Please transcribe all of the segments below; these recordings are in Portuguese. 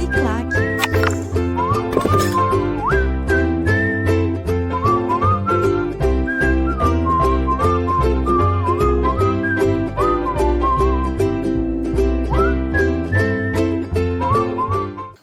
Uniclac.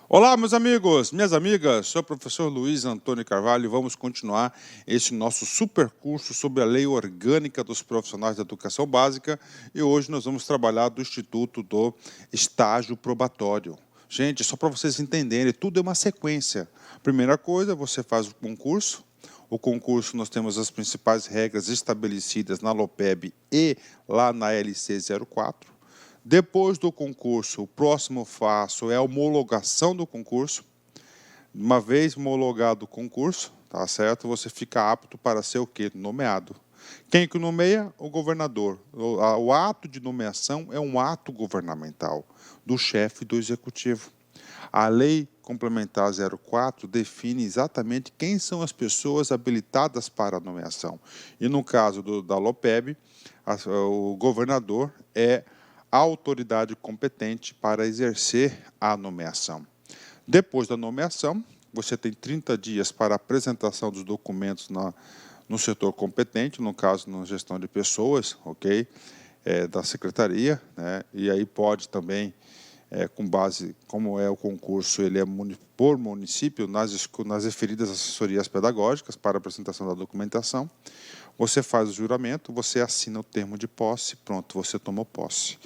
Olá, meus amigos, minhas amigas, sou o professor Luiz Antônio Carvalho e vamos continuar esse nosso super curso sobre a Lei Orgânica dos Profissionais da Educação Básica e hoje nós vamos trabalhar do Instituto do Estágio Probatório. Gente, só para vocês entenderem, tudo é uma sequência. Primeira coisa, você faz o concurso. O concurso, nós temos as principais regras estabelecidas na LOPEB e lá na LC 04. Depois do concurso, o próximo passo é a homologação do concurso. Uma vez homologado o concurso, tá certo? Você fica apto para ser o quê? Nomeado. Quem que nomeia? O governador. O ato de nomeação é um ato governamental do chefe do executivo. A Lei Complementar 04 define exatamente quem são as pessoas habilitadas para a nomeação. E no caso da LOPEB, o governador é a autoridade competente para exercer a nomeação. Depois da nomeação, você tem 30 dias para a apresentação dos documentos no setor competente, no caso, na gestão de pessoas, ok? Da secretaria, né? E aí pode também, com base, como é o concurso, ele é por município, nas referidas assessorias pedagógicas para a apresentação da documentação. Você faz o juramento, você assina o termo de posse, pronto, você tomou posse.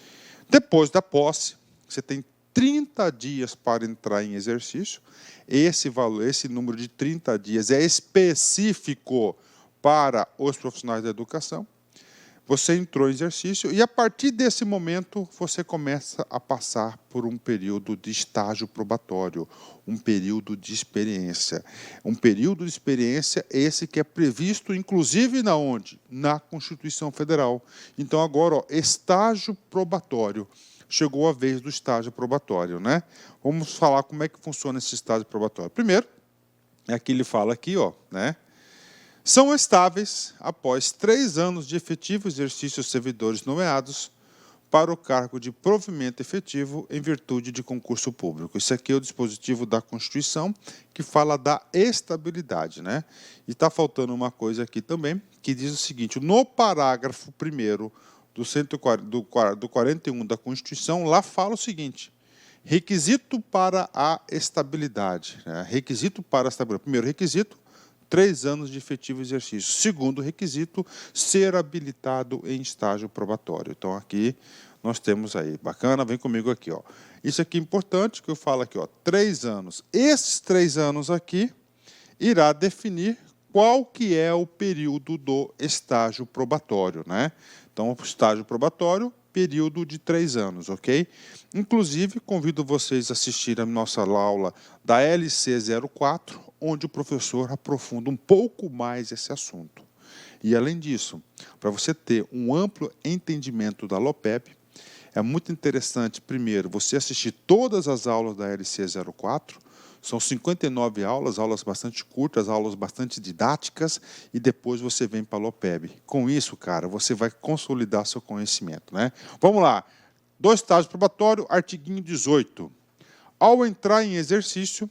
Depois da posse, você tem 30 dias para entrar em exercício. Esse número de 30 dias é específico para os profissionais da educação. Você entrou em exercício e, a partir desse momento, você começa a passar por um período de estágio probatório, um período de experiência. Um período de experiência esse que é previsto, inclusive, na onde? Na Constituição Federal. Então, agora, ó, estágio probatório. Chegou a vez do estágio probatório, né? Vamos falar como é que funciona esse estágio probatório. Primeiro, aqui ele fala aqui, ó, né? São estáveis após 3 anos de efetivo exercício os servidores nomeados para o cargo de provimento efetivo em virtude de concurso público. Isso aqui é o dispositivo da Constituição que fala da estabilidade, né? E está faltando uma coisa aqui também, que diz o seguinte: no parágrafo 1º do 41 da Constituição, lá fala o seguinte: requisito para a estabilidade, né? Requisito para a estabilidade. Primeiro requisito, 3 anos de efetivo exercício. Segundo requisito, ser habilitado em estágio probatório. Então, aqui nós temos aí, bacana, vem comigo aqui, ó. Isso aqui é importante, que eu falo aqui, ó, 3 anos. Esses 3 anos aqui irá definir qual que é o período do estágio probatório, né? Então, o estágio probatório, período de 3 anos, ok? Inclusive, convido vocês a assistir a nossa aula da LC 04, onde o professor aprofunda um pouco mais esse assunto. E, além disso, para você ter um amplo entendimento da LOPEB, é muito interessante, primeiro, você assistir todas as aulas da LC 04, são 59 aulas bastante curtas, aulas bastante didáticas, e depois você vem para a LOPEB. Com isso, cara, você vai consolidar seu conhecimento, né? Vamos lá. Do estágio probatório, artiguinho 18. Ao entrar em exercício,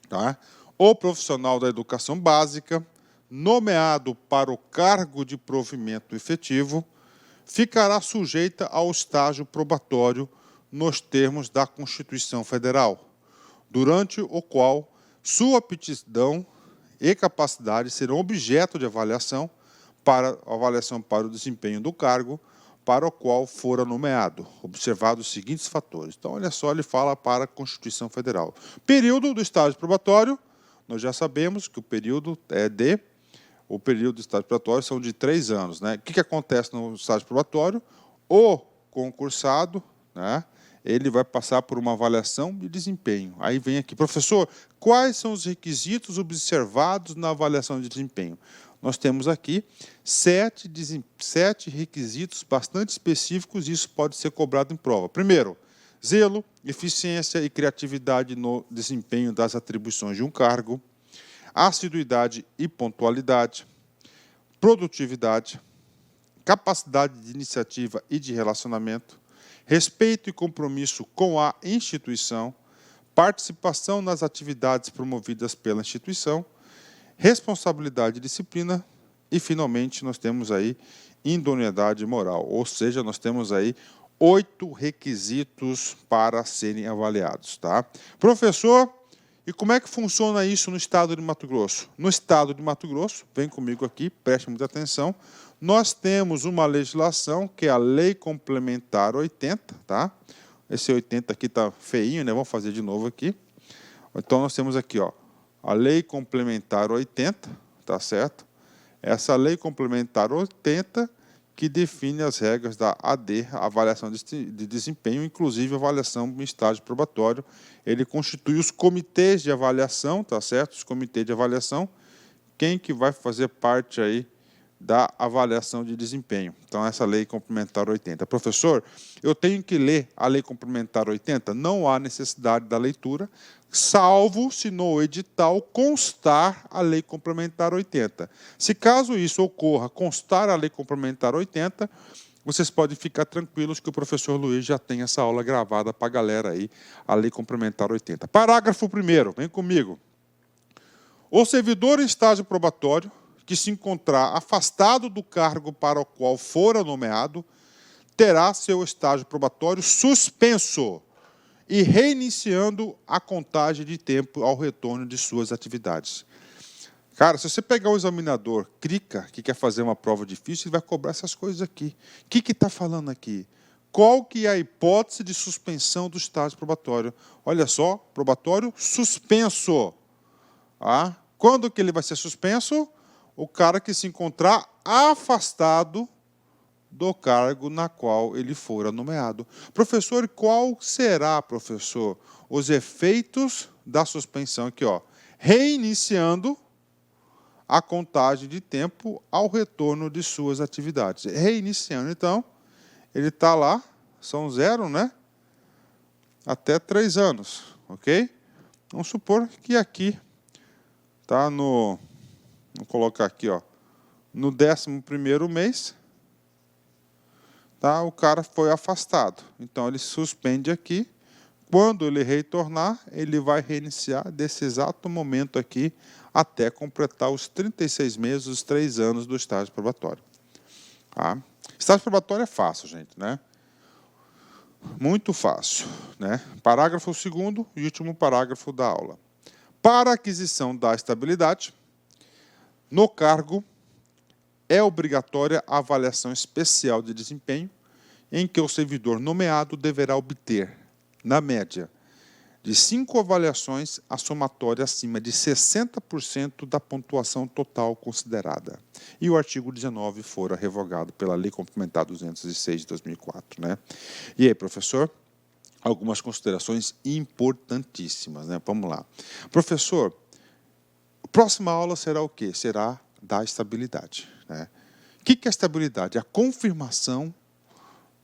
tá? O profissional da educação básica, nomeado para o cargo de provimento efetivo, ficará sujeita ao estágio probatório nos termos da Constituição Federal, durante o qual sua aptidão e capacidade serão objeto de avaliação para o desempenho do cargo para o qual fora nomeado, observados os seguintes fatores. Então, olha só, ele fala para a Constituição Federal. Período do estágio probatório, nós já sabemos que o período do estágio probatório são de 3 anos, né? O que acontece no estágio probatório? O concursado, né, ele vai passar por uma avaliação de desempenho. Aí vem aqui, professor, quais são os requisitos observados na avaliação de desempenho? Nós temos aqui 7 requisitos bastante específicos, e isso pode ser cobrado em prova. Primeiro, zelo, eficiência e criatividade no desempenho das atribuições de um cargo, assiduidade e pontualidade, produtividade, capacidade de iniciativa e de relacionamento, respeito e compromisso com a instituição, participação nas atividades promovidas pela instituição, responsabilidade e disciplina, e, finalmente, nós temos aí idoneidade moral, ou seja, nós temos aí 8 requisitos para serem avaliados. Tá? Professor, e como é que funciona isso no estado de Mato Grosso? No estado de Mato Grosso, vem comigo aqui, preste muita atenção, nós temos uma legislação, que é a Lei Complementar 80, tá? Esse 80 aqui está feinho, né? Vamos fazer de novo aqui. Então, nós temos aqui, ó, a Lei Complementar 80, tá certo? Essa Lei Complementar 80 que define as regras da AD, avaliação de desempenho, inclusive avaliação em estágio probatório. Ele constitui os comitês de avaliação, tá certo? Os comitês de avaliação, quem que vai fazer parte aí da avaliação de desempenho. Então, essa Lei Complementar 80. Professor, eu tenho que ler a Lei Complementar 80? Não há necessidade da leitura, salvo se no edital constar a Lei Complementar 80. Se caso isso ocorra, constar a Lei Complementar 80, vocês podem ficar tranquilos que o professor Luiz já tem essa aula gravada para a galera aí, a Lei Complementar 80. Parágrafo 1º, vem comigo. O servidor em estágio probatório que se encontrar afastado do cargo para o qual fora nomeado, terá seu estágio probatório suspenso e reiniciando a contagem de tempo ao retorno de suas atividades. Cara, se você pegar um examinador, clica, que quer fazer uma prova difícil, ele vai cobrar essas coisas aqui. O que está falando aqui? Qual que é a hipótese de suspensão do estágio probatório? Olha só, probatório suspenso. Ah, quando que ele vai ser suspenso? O cara que se encontrar afastado do cargo na qual ele fora nomeado. Professor, qual será, professor, os efeitos da suspensão aqui, ó? Reiniciando a contagem de tempo ao retorno de suas atividades. Reiniciando, então, ele está lá, são 0, né? Até 3 anos, ok? Vamos supor que aqui está no... Vou colocar aqui, ó, no 11º mês, tá, o cara foi afastado. Então, ele suspende aqui. Quando ele retornar, ele vai reiniciar desse exato momento aqui até completar os 36 meses, os 3 anos do estágio probatório. Tá? Estágio probatório é fácil, gente, né? Muito fácil, né? Parágrafo 2º e último parágrafo da aula. Para a aquisição da estabilidade, no cargo, é obrigatória a avaliação especial de desempenho, em que o servidor nomeado deverá obter, na média, de 5 avaliações a somatória acima de 60% da pontuação total considerada. E o artigo 19 fora revogado pela Lei Complementar 206 de 2004. Né? E aí, professor? Algumas considerações importantíssimas. Né? Vamos lá. Professor, a próxima aula será o quê? Será da estabilidade. Né? O que é estabilidade? A confirmação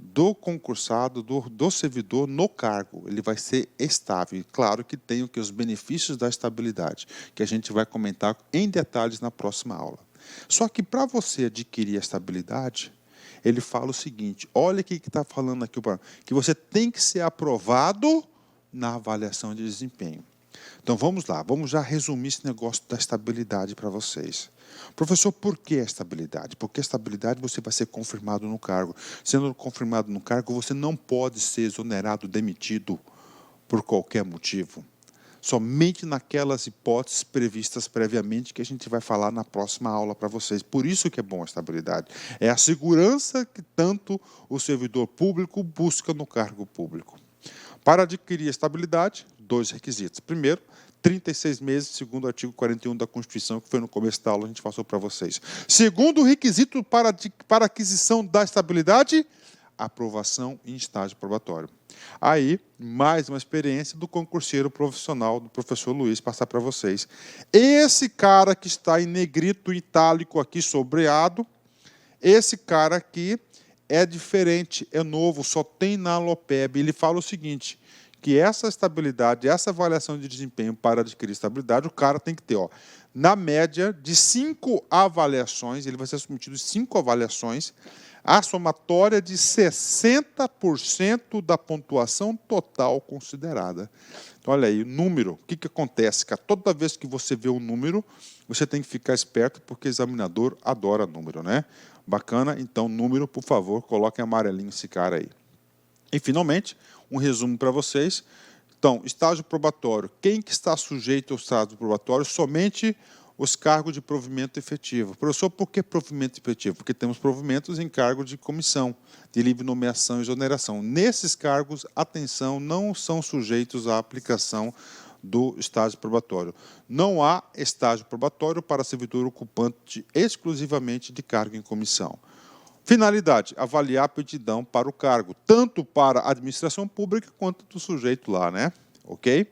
do concursado, do servidor no cargo. Ele vai ser estável. Claro que tem o que os benefícios da estabilidade, que a gente vai comentar em detalhes na próxima aula. Só que para você adquirir a estabilidade, ele fala o seguinte, olha o que está falando aqui, que você tem que ser aprovado na avaliação de desempenho. Então, vamos lá, vamos já resumir esse negócio da estabilidade para vocês. Professor, por que a estabilidade? Porque a estabilidade você vai ser confirmado no cargo. Sendo confirmado no cargo, você não pode ser exonerado, demitido por qualquer motivo. Somente naquelas hipóteses previstas previamente que a gente vai falar na próxima aula para vocês. Por isso que é bom a estabilidade. É a segurança que tanto o servidor público busca no cargo público. Para adquirir a estabilidade, 2 requisitos. Primeiro, 36 meses, segundo o artigo 41 da Constituição, que foi no começo da aula, a gente passou para vocês. Segundo requisito para aquisição da estabilidade, aprovação em estágio probatório. Aí, mais uma experiência do concurseiro profissional, do professor Luiz, passar para vocês. Esse cara que está em negrito itálico aqui, sobreado, esse cara aqui é diferente, é novo, só tem na Alopeb. Ele fala o seguinte, que essa estabilidade, essa avaliação de desempenho para adquirir estabilidade, o cara tem que ter, ó, na média de 5 avaliações, ele vai ser submetido a 5 avaliações, a somatória de 60% da pontuação total considerada. Então, olha aí, o número, o que acontece, cara? Toda vez que você vê um número, você tem que ficar esperto, porque o examinador adora número, né? Bacana? Então, número, por favor, coloquem amarelinho esse cara aí. E, finalmente, um resumo para vocês. Então, estágio probatório. Quem que está sujeito ao estágio probatório? Somente os cargos de provimento efetivo. Professor, por que provimento efetivo? Porque temos provimentos em cargo de comissão, de livre nomeação e exoneração. Nesses cargos, atenção, não são sujeitos à aplicação do estágio probatório. Não há estágio probatório para servidor ocupante exclusivamente de cargo em comissão. Finalidade, avaliar a aptidão para o cargo, tanto para a administração pública quanto do sujeito lá, né? Ok?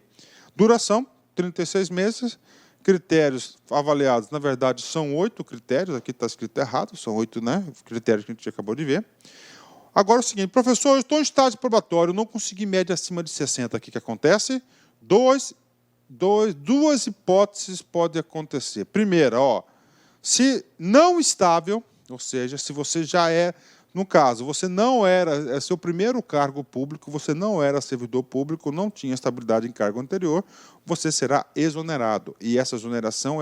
Duração, 36 meses. Critérios avaliados, na verdade, são 8 critérios, aqui está escrito errado, são 8, né, critérios que a gente acabou de ver. Agora é o seguinte, professor, eu estou em estágio probatório, não consegui média acima de 60, o que acontece? Duas hipóteses podem acontecer. Primeira, se não estável, ou seja, se você já é, no caso, você não era, é seu primeiro cargo público, você não era servidor público, não tinha estabilidade em cargo anterior, você será exonerado. E essa exoneração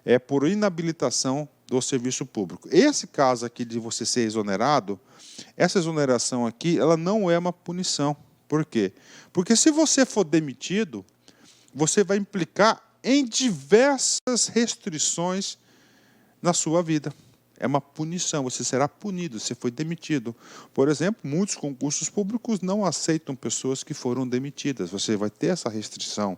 é por inabilitação do serviço público. Esse caso aqui de você ser exonerado, essa exoneração aqui, ela não é uma punição. Por quê? Porque se você for demitido, você vai implicar em diversas restrições na sua vida. É uma punição, você será punido, você foi demitido. Por exemplo, muitos concursos públicos não aceitam pessoas que foram demitidas. Você vai ter essa restrição,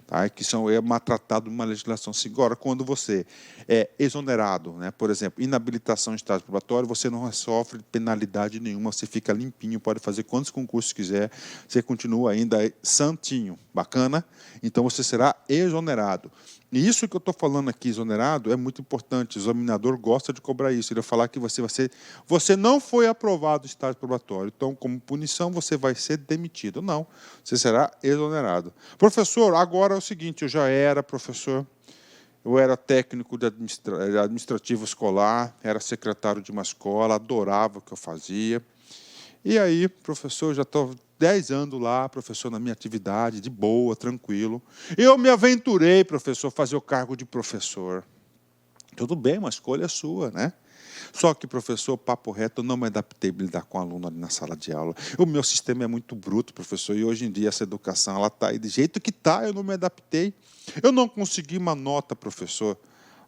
tá? Que é tratado numa legislação. Agora, quando você é exonerado, né, por exemplo, inabilitação em estágio probatório, você não sofre penalidade nenhuma, você fica limpinho, pode fazer quantos concursos quiser, você continua ainda santinho. Bacana? Então, você será exonerado. E isso que eu estou falando aqui, exonerado, é muito importante. O examinador gosta de cobrar isso. Ele vai falar que você não foi aprovado no estágio probatório. Então, como punição, você vai ser demitido. Não, você será exonerado. Professor, agora é o seguinte, eu já era professor, eu era técnico de administrativo escolar, era secretário de uma escola, adorava o que eu fazia. E aí, professor, já estou 10 anos lá, professor, na minha atividade, de boa, tranquilo. Eu me aventurei, professor, a fazer o cargo de professor. Tudo bem, uma escolha sua, né? Só que, professor, papo reto, eu não me adaptei a lidar com aluno ali na sala de aula. O meu sistema é muito bruto, professor, e hoje em dia essa educação, ela está aí do jeito que está, eu não me adaptei. Eu não consegui uma nota, professor,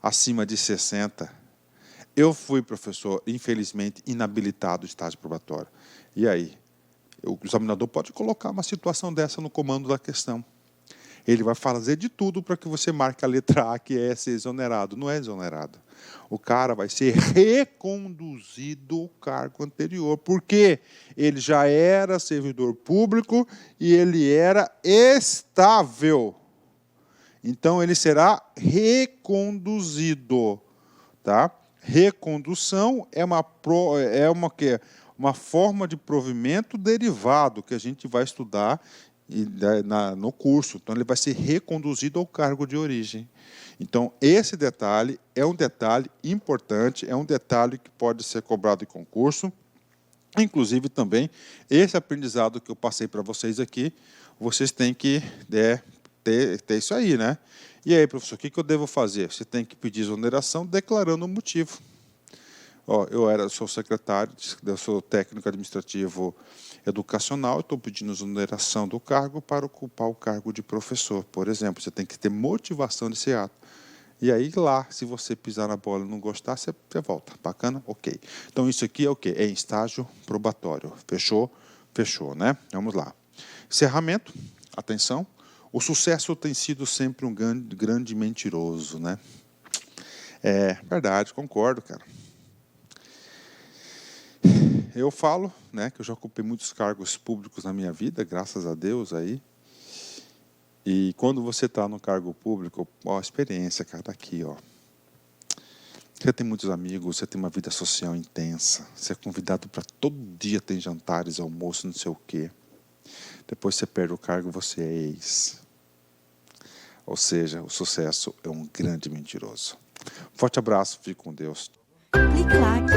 acima de 60. Eu fui, professor, infelizmente, inabilitado no estágio probatório. E aí? O examinador pode colocar uma situação dessa no comando da questão. Ele vai fazer de tudo para que você marque a letra A, que é ser exonerado. Não é exonerado. O cara vai ser reconduzido ao cargo anterior, porque ele já era servidor público e ele era estável. Então, ele será reconduzido, tá? Recondução é uma forma de provimento derivado que a gente vai estudar no curso. Então, ele vai ser reconduzido ao cargo de origem. Então, esse detalhe é um detalhe importante, é um detalhe que pode ser cobrado em concurso. Inclusive, também, esse aprendizado que eu passei para vocês aqui, vocês têm que ter isso aí, né? E aí, professor, o que eu devo fazer? Você tem que pedir exoneração declarando o motivo. Sou secretário, eu sou técnico administrativo educacional, estou pedindo exoneração do cargo para ocupar o cargo de professor, por exemplo. Você tem que ter motivação desse ato. E aí, lá, se você pisar na bola e não gostar, você volta. Bacana? Ok. Então, isso aqui é o quê? É em estágio probatório. Fechou? Fechou, né? Vamos lá. Encerramento. Atenção. O sucesso tem sido sempre um grande mentiroso, né? É verdade, concordo, cara. Eu falo, né, que eu já ocupei muitos cargos públicos na minha vida, graças a Deus aí. E quando você está no cargo público, a experiência, cara, tá aqui, ó. Você tem muitos amigos, você tem uma vida social intensa, você é convidado para todo dia ter jantares, almoço, não sei o quê. Depois você perde o cargo, você é ex. Ou seja, o sucesso é um grande mentiroso. Forte abraço, fique com Deus. Clique like.